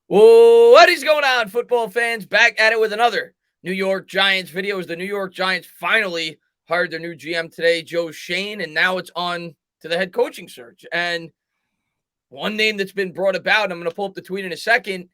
What is going on, football fans? Back at it with another New York Giants video. As the New York Giants finally hired their new GM today, Joe Schoen, and now it's on to the head coaching search. And one name that's been brought about, I'm going to pull up the tweet in a second,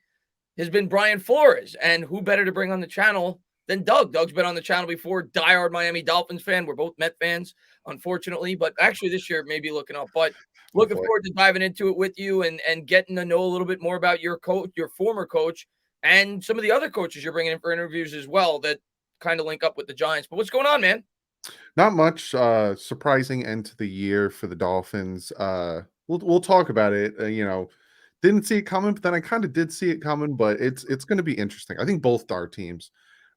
has been Brian Flores. And who better to bring on the channel than Doug? Doug's been on the channel before, diehard Miami Dolphins fan. We're both Met fans, unfortunately, but actually this year maybe looking up. But looking Hopefully. forward to diving into it with you and getting to know a little bit more about your coach, your former coach, and some of the other coaches you're bringing in for interviews as well that kind of link up with the Giants. But what's going on, man? Not much surprising end to the year for the Dolphins. We'll talk about it. Didn't see it coming, but then I kind of did see it coming. But it's going to be interesting. I think both our teams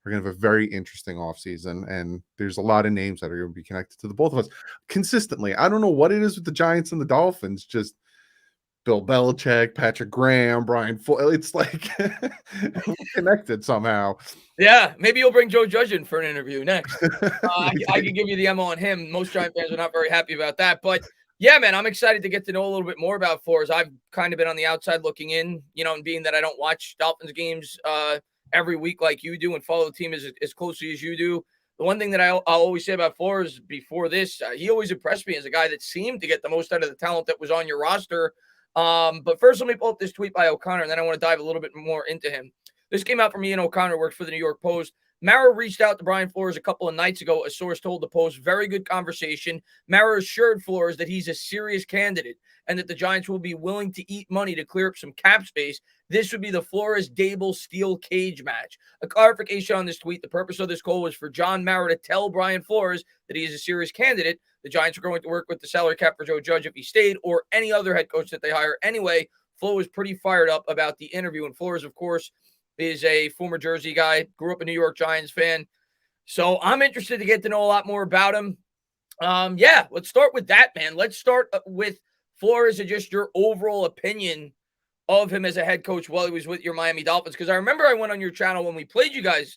are going to have a very interesting offseason, and there's a lot of names that are going to be connected to the both of us consistently. I don't know what it is with the Giants and the Dolphins. Just Bill Belichick, Patrick Graham, Brian. It's like we're connected somehow. Yeah, maybe you'll bring Joe Judge in for an interview next. I can give you the MO on him. Most Giant fans are not very happy about that. But yeah, man, I'm excited to get to know a little bit more about Flores. I've kind of been on the outside looking in, and being that I don't watch Dolphins games every week like you do and follow the team as closely as you do. The one thing that I'll always say about Flores before this, he always impressed me as a guy that seemed to get the most out of the talent that was on your roster. But first, let me pull up this tweet by O'Connor, and then I want to dive a little bit more into him. This came out from Ian O'Connor, works for the New York Post. Mara reached out to Brian Flores a couple of nights ago, a source told the Post. Very good conversation. Mara assured Flores that he's a serious candidate and that the Giants will be willing to eat money to clear up some cap space. This would be the Flores-Daboll steel cage match. A clarification on this tweet. The purpose of this call was for John Mara to tell Brian Flores that he is a serious candidate. The Giants are going to work with the salary cap for Joe Judge if he stayed or any other head coach that they hire. Anyway, Flo was pretty fired up about the interview. And Flores, of course, is a former Jersey guy, grew up a New York Giants fan. So I'm interested to get to know a lot more about him. Yeah, let's start with that, man. Let's start with Flores and just your overall opinion of him as a head coach while he was with your Miami Dolphins. Because I remember I went on your channel when we played you guys,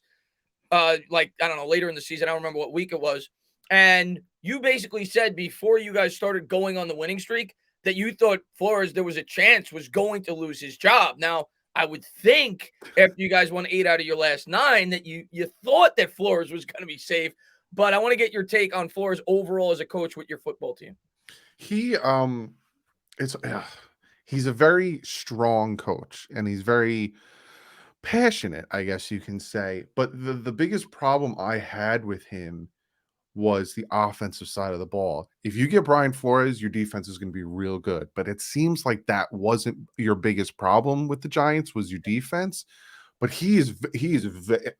like, I don't know, later in the season. I don't remember what week it was. And you basically said before you guys started going on the winning streak that you thought Flores, there was a chance, was going to lose his job. Now, I would think after you guys won 8 out of your last 9 that you thought that Flores was going to be safe. But I want to get your take on Flores overall as a coach with your football team. He it's he's a very strong coach, and he's very passionate, I guess you can say. But the biggest problem I had with him was the offensive side of the ball. If you get Brian Flores, your defense is going to be real good. But it seems like that wasn't your biggest problem with the Giants, was your defense. But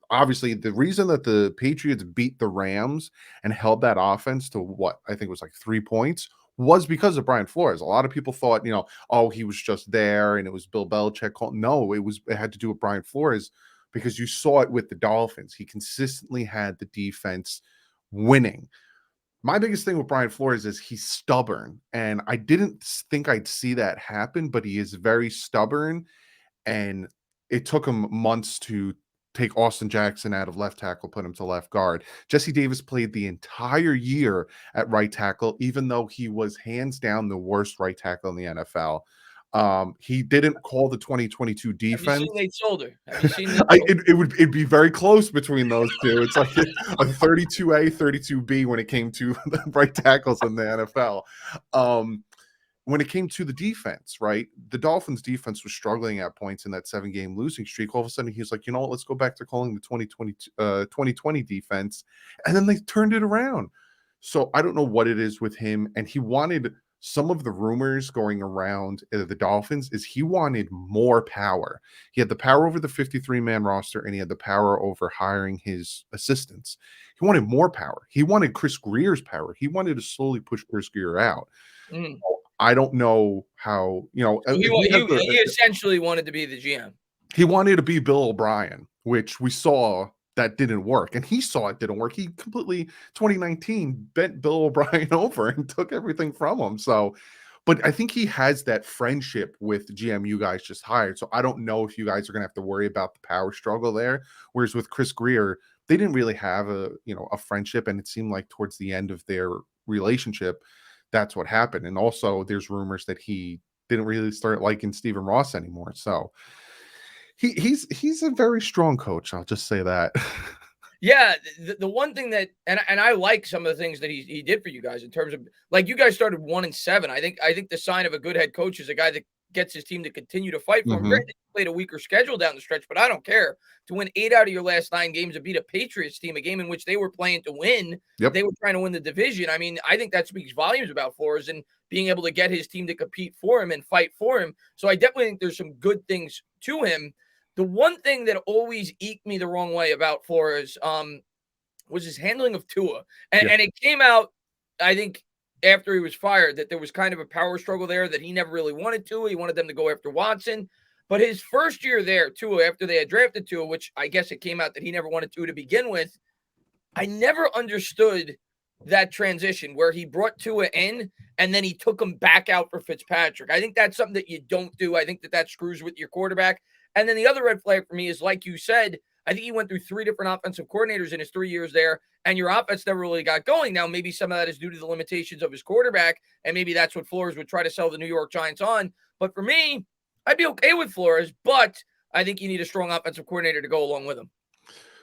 obviously the reason that the Patriots beat the Rams and held that offense to what I think was like 3 points was because of Brian Flores. A lot of people thought, oh, he was just there and it was Bill Belichick. No, it had to do with Brian Flores, because you saw it with the Dolphins. He consistently had the defense winning. My biggest thing with Brian Flores is he's stubborn, and I didn't think I'd see that happen, but he is very stubborn, and it took him months to take Austin Jackson out of left tackle, put him to left guard. Jesse Davis played the entire year at right tackle, even though he was hands down the worst right tackle in the NFL. He didn't call the 2022 Have you defense. seen Nate Solder? Have you seen Nate Solder? It'd be very close between those two. It's like a 32A, 32B when it came to the right tackles in the NFL. When it came to the defense, right? The Dolphins defense was struggling at points in that 7-game losing streak. All of a sudden, he's like, you know what? Let's go back to calling the 2020 defense. And then they turned it around. So I don't know what it is with him. And he wanted, some of the rumors going around the Dolphins is he wanted more power. He had the power over the 53-man roster, and he had the power over hiring his assistants. He wanted more power. He wanted Chris Greer's power. He wanted to slowly push Chris Greer out. Mm. I don't know how, So he essentially wanted to be the GM. he wanted to be Bill O'Brien, which we saw that didn't work. And he saw it didn't work. He completely, 2019, bent Bill O'Brien over and took everything from him. So, but I think he has that friendship with the GM you guys just hired. So I don't know if you guys are going to have to worry about the power struggle there. Whereas with Chris Greer, they didn't really have a friendship. And it seemed like towards the end of their relationship, that's what happened. And also there's rumors that he didn't really start liking Stephen Ross anymore. So He's a very strong coach. I'll just say that. Yeah, the one thing that and I like some of the things that he did for you guys in terms of like you guys started 1-7. I think the sign of a good head coach is a guy that gets his team to continue to fight for him. Hmm. Granted, you played a weaker schedule down the stretch, but I don't care. To win 8 out of your last 9 games and beat a Patriots team, a game in which they were playing to win, Yep. they were trying to win the division. I mean, I think that speaks volumes about Flores and being able to get his team to compete for him and fight for him. So I definitely think there's some good things to him. The one thing that always eked me the wrong way about Flores was his handling of Tua. Yeah. And it came out, I think, after he was fired, that there was kind of a power struggle there, that he never really wanted Tua. He wanted them to go after Watson. But his first year there, Tua, after they had drafted Tua, which I guess it came out that he never wanted Tua to begin with, I never understood that transition where he brought Tua in and then he took him back out for Fitzpatrick. I think that's something that you don't do. I think that screws with your quarterback. And then the other red flag for me is, like you said, I think he went through 3 different offensive coordinators in his 3 years there, and your offense never really got going. Now, maybe some of that is due to the limitations of his quarterback, and maybe that's what Flores would try to sell the New York Giants on. But for me, I'd be okay with Flores, but I think you need a strong offensive coordinator to go along with him.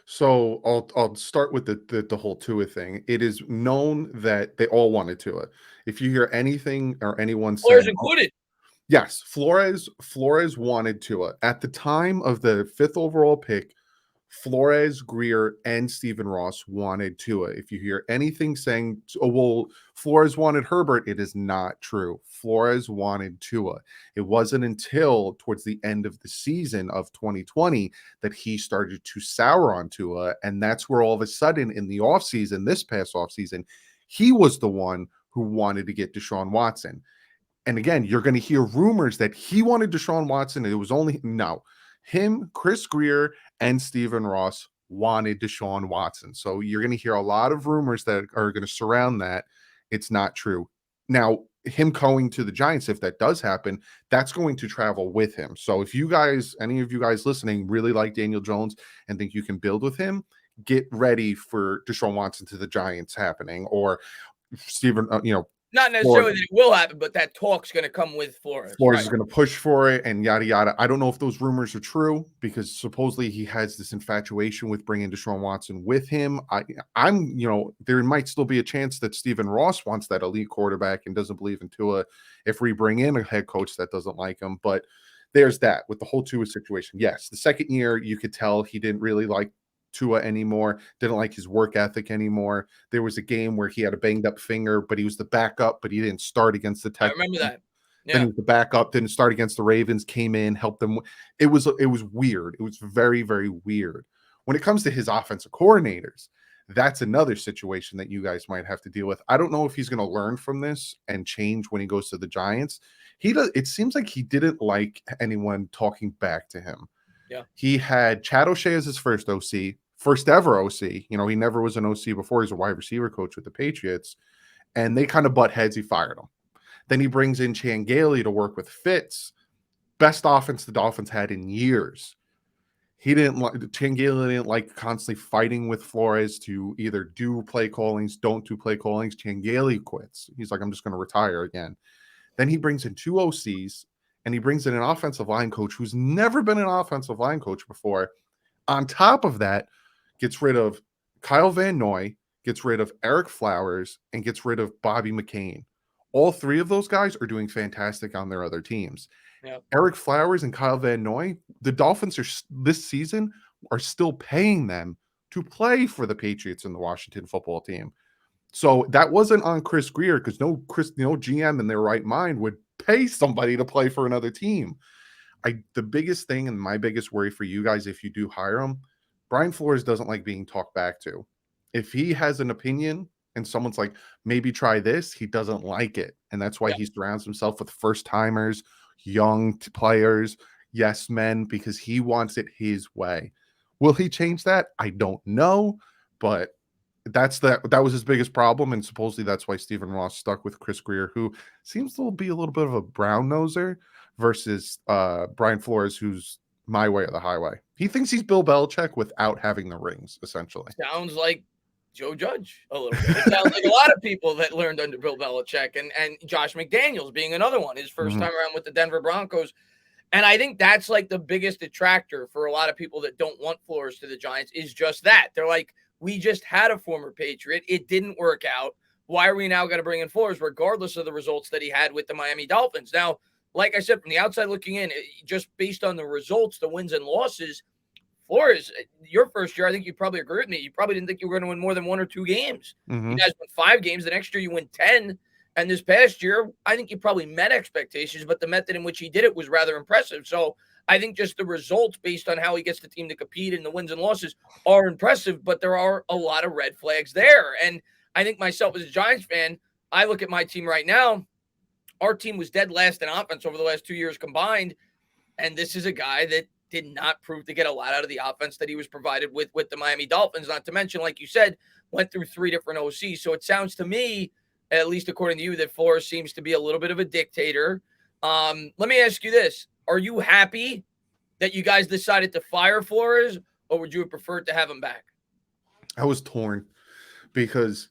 So I'll start with the whole Tua thing. It is known that they all wanted Tua. If you hear anything or anyone Flores saying, "Oh, included. yes, Flores wanted Tua at the time of the 5th overall pick. Flores, Greer, and Stephen Ross wanted Tua. If you hear anything saying, "Oh, well, Flores wanted Herbert," it is not true. Flores wanted Tua. It wasn't until towards the end of the season of 2020 that he started to sour on Tua, and that's where all of a sudden in the offseason, this past offseason, he was the one who wanted to get Deshaun Watson. And again, you're going to hear rumors that he wanted Deshaun Watson. And it was only no, him, Chris Greer, and Stephen Ross wanted Deshaun Watson. So you're going to hear a lot of rumors that are going to surround that. It's not true. Now, him going to the Giants, if that does happen, that's going to travel with him. So if you guys, any of you guys listening, really like Daniel Jones and think you can build with him, get ready for Deshaun Watson to the Giants happening, or Stephen, Not necessarily Flores. that it will happen, but that talk's going to come with Flores, Flores right? is going to push for it and yada yada. I don't know if those rumors are true because supposedly he has this infatuation with bringing Deshaun Watson with him. There might still be a chance that Stephen Ross wants that elite quarterback and doesn't believe in Tua if we bring in a head coach that doesn't like him. But there's that with the whole Tua situation. Yes, the second year you could tell he didn't really like Tua anymore, didn't like his work ethic anymore. There was a game where he had a banged up finger, but he was the backup, but he didn't start against the I Texans. remember that. Then he Yeah. was the backup, didn't start against the Ravens, came in, helped them. It was weird. It was very, very weird. When it comes to his offensive coordinators, that's another situation that you guys might have to deal with. I don't know if he's going to learn from this and change when he goes to the Giants. It seems like he didn't like anyone talking back to him. Yeah. He had Chad O'Shea as his first OC, first ever OC. He never was an OC before. He's a wide receiver coach with the Patriots, and they kind of butt heads. He fired him. Then he brings in Chan Gailey to work with Fitz. Best offense the Dolphins had in years. He didn't like Chan Gailey didn't like constantly fighting with Flores to either do play callings, don't do play callings. Chan Gailey quits. He's like, I'm just going to retire again. Then he brings in 2 OCs and he brings in an offensive line coach who's never been an offensive line coach before. On top of that, gets rid of Kyle Van Noy, gets rid of Eric Flowers, and gets rid of Bobby McCain. All 3 of those guys are doing fantastic on their other teams. Yeah. Eric Flowers and Kyle Van Noy, the Dolphins this season are still paying them to play for the Patriots and the Washington football team. So that wasn't on Chris Greer because no GM in their right mind would pay somebody to play for another team. The biggest thing and my biggest worry for you guys, if you do hire him, Brian Flores doesn't like being talked back to. If he has an opinion and someone's like, maybe try this, he doesn't like it. And that's why Yeah. he surrounds himself with first timers, young players, yes men, because he wants it his way. Will he change that? I don't know, but that was his biggest problem, and supposedly that's why Stephen Ross stuck with Chris Greer, who seems to be a little bit of a brown noser versus Brian Flores, who's my way or the highway. He thinks he's Bill Belichick without having the rings, essentially. Sounds like Joe Judge a little bit. It sounds like a lot of people that learned under Bill Belichick and Josh McDaniels being another one, his first time around with the Denver Broncos. And I think that's like the biggest detractor for a lot of people that don't want Flores to the Giants is just that. They're like, we just had a former Patriot. It didn't work out. Why are we now going to bring in Flores, regardless of the results that he had with the Miami Dolphins? Now, like I said, from the outside looking in, just based on the results, the wins and losses, Flores, your first year, I think you probably agree with me. You probably didn't think you were going to win more than 1 or 2 games. You Mhm. guys won 5 games. The next year, you win 10. And this past year, I think he probably met expectations, but the method in which he did it was rather impressive. So I think just the results based on how he gets the team to compete and the wins and losses are impressive, but there are a lot of red flags there. And I think myself as a Giants fan, I look at my team right now. Our team was dead last in offense over the last 2 years combined. And this is a guy that did not prove to get a lot out of the offense that he was provided with the Miami Dolphins. Not to mention, like you said, went through 3 different OCs. So it sounds to me, at least according to you, that Flores seems to be a little bit of a dictator. Let me ask you this. Are you happy that you guys decided to fire Flores, or would you have preferred to have him back? I was torn because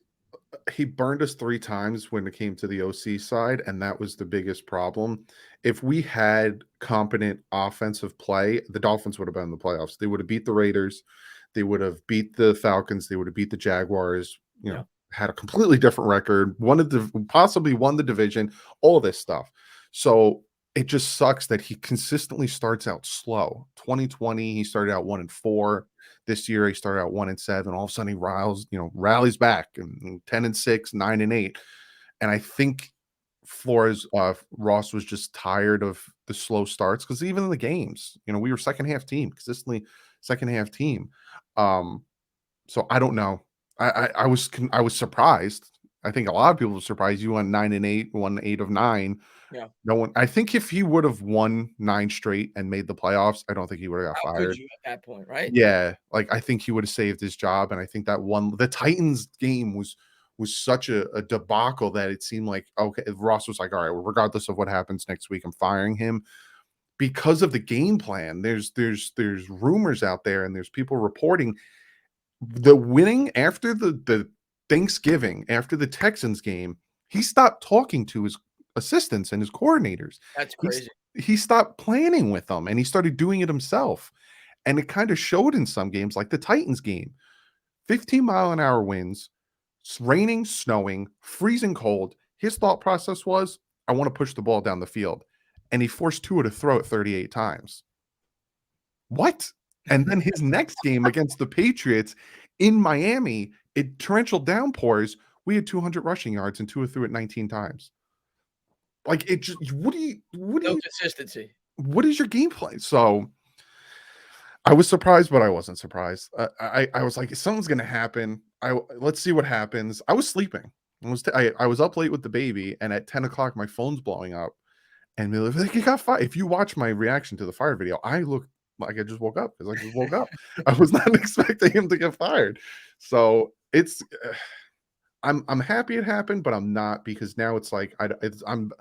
he burned us 3 times when it came to the OC side, and that was the biggest problem. If we had competent offensive play, the Dolphins would have been in the playoffs. They would have beat the Raiders, they would have beat the Falcons, they would have beat the Jaguars, Yeah. had a completely different record, possibly won the division, all this stuff. So it just sucks that he consistently starts out slow. 2020, he started out 1-4. This year, he started out 1-7. All of a sudden, he rallies back and 10-6, 9-8. And I think Flores Ross was just tired of the slow starts because even in the games, we were second half team, consistently second half team. So I don't know. I was surprised. I think a lot of people were surprised. You won 9-8, won 8 of 9. Yeah. No one. I think if he would have won 9 straight and made the playoffs, I don't think he would have got How could fired. you at that point, right? Yeah, like, I think he would have saved his job, and I think that the Titans game was such a debacle that it seemed like, okay, Ross was like, "All right, well, regardless of what happens next week, I'm firing him." Because of the game plan, there's rumors out there, and there's people reporting the winning after the Thanksgiving, after the Texans game, he stopped talking to his assistants and his coordinators. That's He's crazy. he stopped planning with them, and he started doing it himself. And it kind of showed in some games, like the Titans game. 15-mile-an-hour winds, raining, snowing, freezing cold. His thought process was, I want to push the ball down the field. And he forced Tua to throw it 38 times. What? And then his next game against the Patriots in Miami, it torrential downpours. We had 200 rushing yards and Tua threw it 19 times. Like, it just, No consistency. what is your game plan? So I was surprised, but I wasn't surprised. I was like, something's gonna happen. Let's see what happens. I was sleeping. I was up late with the baby, and at 10 o'clock, my phone's blowing up, and they're like, "He got fired." If you watch my reaction to the fire video, I look like I just woke up because I just woke up. I was not expecting him to get fired. So it's, I'm happy it happened, but I'm not because now it's like I'm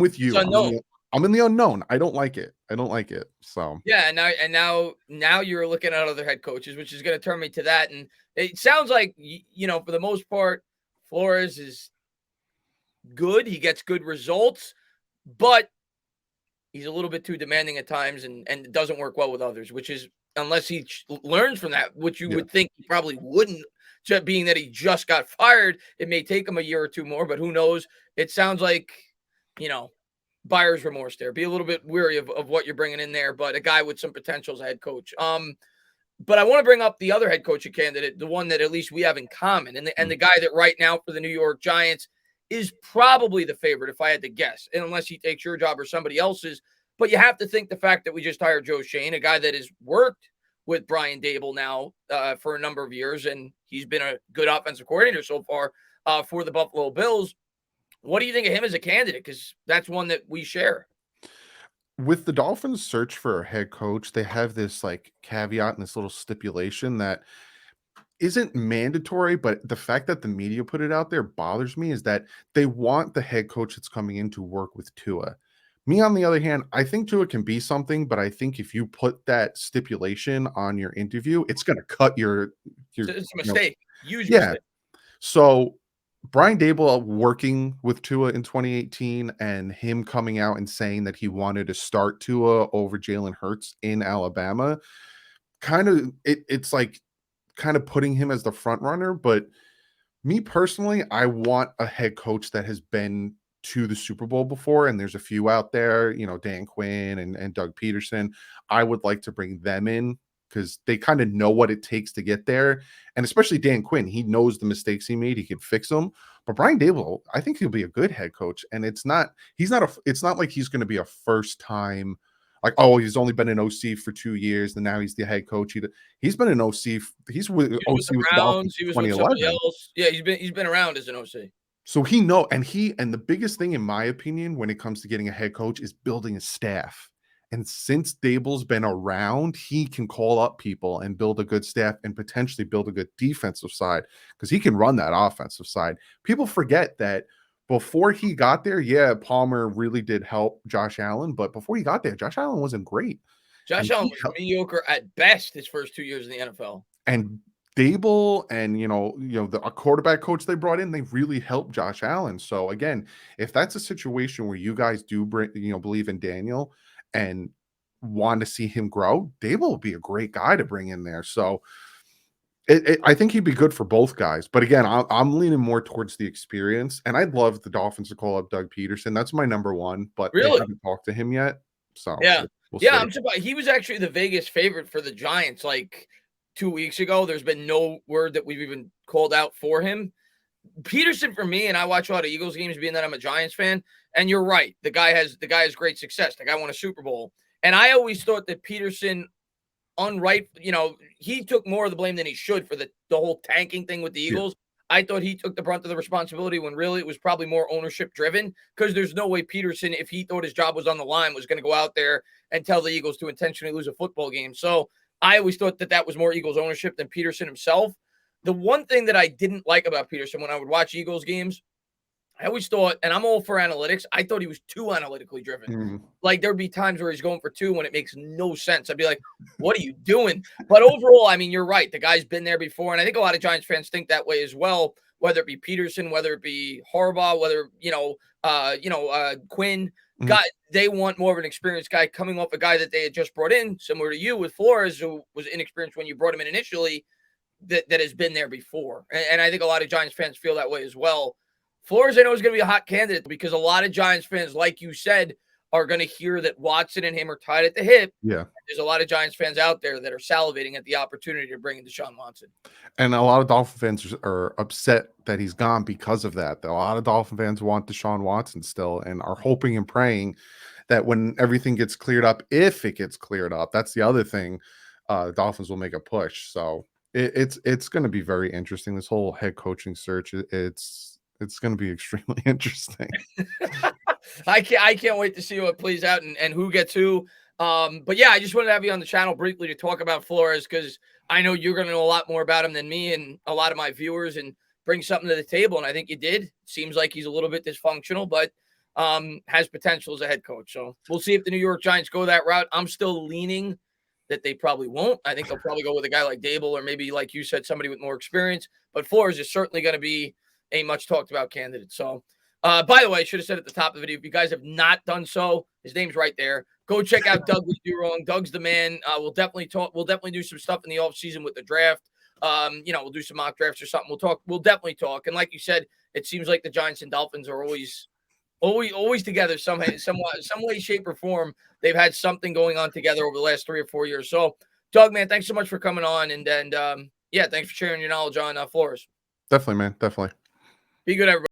with It's you. unknown. I'm in the unknown. I don't like it. I don't like it. So Yeah, and now you're looking at other head coaches, which is going to turn me to that. And it sounds like for the most part, Flores is good. He gets good results, but he's a little bit too demanding at times, and it doesn't work well with others. Which is unless he learns from that, which you yeah. would think he probably wouldn't. Just being that he just got fired, it may take him a year or 2 more, but who knows? It sounds like you know buyer's remorse there. Be a little bit weary of what you're bringing in there, but a guy with some potential as a head coach. But I want to bring up the other head coaching candidate, the one that at least we have in common, and the guy that right now for the New York Giants is probably the favorite, if I had to guess, and unless he takes your job or somebody else's. But you have to think the fact that we just hired Joe Schoen, a guy that has worked with Brian Daboll now for a number of years, and he's been a good offensive coordinator so far for the Buffalo Bills. What do you think of him as a candidate? Because that's one that we share. With the Dolphins search for a head coach, they have this like caveat and this little stipulation that isn't mandatory, but the fact that the media put it out there bothers me is that they want the head coach that's coming in to work with Tua. Me, on the other hand, I think Tua can be something, but I think if you put that stipulation on your interview, it's going to cut your, It's a you know, mistake, huge yeah. mistake. So Brian Daboll working with Tua in 2018 and him coming out and saying that he wanted to start Tua over Jalen Hurts in Alabama, kind of it's like kind of putting him as the front runner. But me personally, I want a head coach that has been to the Super Bowl before, and there's a few out there, Dan Quinn and Doug Peterson. I would like to bring them in because they kind of know what it takes to get there. And especially Dan Quinn, he knows the mistakes he made, he can fix them. But Brian Daboll, I think he'll be a good head coach. And it's not like he's going to be a first time, like, oh, he's only been an OC for 2 years and now he's the head coach. He's been an OC. He's with He was with OC the with the Dolphins Browns. He in was with somebody 2011. else. Yeah, he's been around as an OC. So and the biggest thing in my opinion when it comes to getting a head coach is building a staff. And since Daboll's been around, he can call up people and build a good staff and potentially build a good defensive side because he can run that offensive side. People forget that before he got there, yeah, Palmer really did help Josh Allen, but before he got there, Josh Allen wasn't great. Josh And Allen was mediocre at best his first 2 years in the NFL. And Daboll and a quarterback coach they brought in, they really helped Josh Allen. So again, if that's a situation where you guys do believe in Daniel and want to see him grow, Daboll would be a great guy to bring in there. So I think he'd be good for both guys. But again, I'm leaning more towards the experience, and I'd love the Dolphins to call up Doug Peterson. That's my number one, but they Really? haven't talked to him yet. So Yeah. we'll Yeah, see. I'm surprised. He was actually the Vegas favorite for the Giants like 2 weeks ago. There's been no word that we've even called out for him. Peterson for me, and I watch a lot of Eagles games being that I'm a Giants fan, and you're right. The guy has great success. The guy won a Super Bowl. And I always thought that Peterson he took more of the blame than he should for the whole tanking thing with the Yeah. Eagles. I thought he took the brunt of the responsibility when really it was probably more ownership driven because there's no way Peterson, if he thought his job was on the line, was going to go out there and tell the Eagles to intentionally lose a football game. So I always thought that was more Eagles ownership than Peterson himself. The one thing that I didn't like about Peterson when I would watch Eagles games, I always thought, and I'm all for analytics, I thought he was too analytically driven. Mhm. Like there'd be times where he's going for 2 when it makes no sense. I'd be like, what are you doing? But overall, I mean, you're right. The guy's been there before. And I think a lot of Giants fans think that way as well, whether it be Peterson, whether it be Harbaugh, whether, Quinn. Mhm. Guy, they want more of an experienced guy coming off a guy that they had just brought in, similar to you with Flores, who was inexperienced when you brought him in initially, that has been there before. And I think a lot of Giants fans feel that way as well. Flores, I know, is going to be a hot candidate because a lot of Giants fans, like you said, are going to hear that Watson and him are tied at the hip. Yeah. There's a lot of Giants fans out there that are salivating at the opportunity to bring in Deshaun Watson. And a lot of Dolphin fans are upset that he's gone because of that. A lot of Dolphin fans want Deshaun Watson still and are hoping and praying that when everything gets cleared up, if it gets cleared up, that's the other thing, Dolphins will make a push. So it's going to be very interesting. This whole head coaching search, it's going to be extremely interesting. I can't wait to see what plays out and who gets who. But yeah, I just wanted to have you on the channel briefly to talk about Flores because I know you're going to know a lot more about him than me and a lot of my viewers and bring something to the table. And I think you did. Seems like he's a little bit dysfunctional, but has potential as a head coach. So we'll see if the New York Giants go that route. I'm still leaning that they probably won't. I think they'll probably go with a guy like Daboll or maybe, like you said, somebody with more experience. But Flores is certainly going to be a much talked about candidate. So, by the way, I should have said at the top of the video, if you guys have not done so, his name's right there. Go check out Douglie Do Wrong. Doug's the man. We'll definitely talk. We'll definitely do some stuff in the offseason with the draft. We'll do some mock drafts or something. We'll talk. We'll definitely talk. And like you said, it seems like the Giants and Dolphins are always together somehow, some way, shape, or form. They've had something going on together over the last 3 or 4 years. So, Doug, man, thanks so much for coming on, and yeah, thanks for sharing your knowledge on Flores. Definitely, man. Definitely. Be good, everybody.